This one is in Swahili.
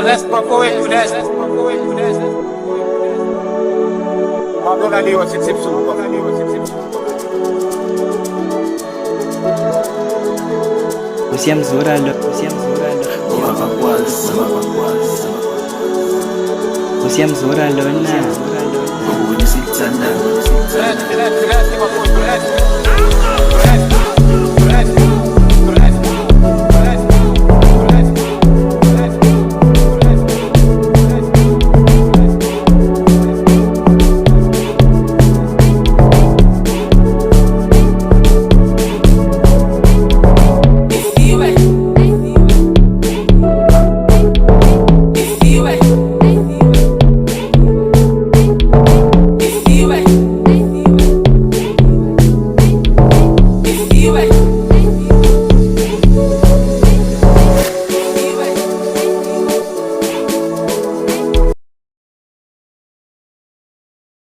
rest kwakowethu rest. Mabonaliwa sisibusuku. Siyamzura lo. Siyamzura lona. Rest kwakowethu rest.